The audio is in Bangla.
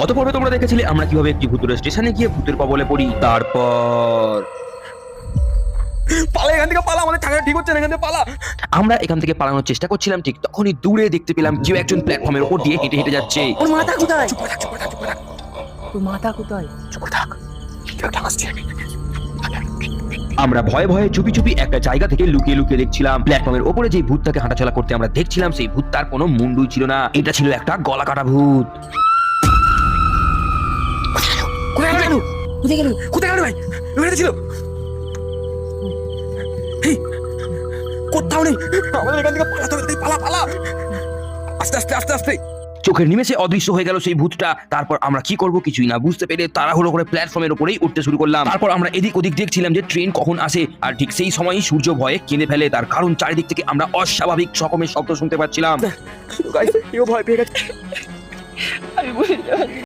গত পর্বে তোমরা দেখেছিলে আমরা কিভাবে একটি ভূতুরে স্টেশনে গিয়ে ভূতের কবলে পড়ি। তারপর পালা এখান থেকে পালা, আমাদের থাকা ঠিক হচ্ছে না, এখান থেকে পালা। আমরা এখান থেকে পালানোর চেষ্টা করছিলাম, ঠিক তখনই দূরে দেখতে পেলাম কেউ একজন প্ল্যাটফর্মের উপর দিয়ে হেঁটে হেঁটে যাচ্ছে। ওর মাথা কোথায়? চুপ করে থাক, চুপ করে থাক, চুপ করে থাক, তোর মাথা কোথায়? চুপ করে থাক। কেউ একটা আসছে। আমরা ভয়ে ভয়ে চুপি চুপি একটা জায়গা থেকে লুকিয়ে লুকিয়ে দেখছিলাম। প্ল্যাটফর্মের উপরে যে ভূতটাকে হাঁটাচলা করতে আমরা দেখছিলাম, সেই ভূতটার কোনো মুন্ডুই ছিল না। এটা ছিল একটা গলা কাটা ভূত। কোথায় গেল? কোথায় গেল? কোথায় গেল ভাই? ওখানে ছিল। এই, কোথাও নেই। আমাদের এখান থেকে পালাতে হবে, পালা পালা। আস্তে আস্তে আস্তে আস্তে। চোখের নিমেষে অদৃশ্য হয়ে গেল সেই ভূতটা। তারপর আমরা কি করব কিছুই না বুঝতে পেরে তাড়াহুড়ো করে প্ল্যাটফর্মের উপরেই উঠতে শুরু করলাম। তারপর আমরা এদিক ওদিক দেখছিলাম যে ট্রেন কখন আসে, আর ঠিক সেই সময়ই সূর্য ভয়ে কেঁদে ফেলে। তার কারণ চারিদিক থেকে আমরা অস্বাভাবিক রকমের শব্দ শুনতে পাচ্ছিলাম। গাইস, কেউ ভয় পেয়ে গেছে। আমি বুঝতে পারছি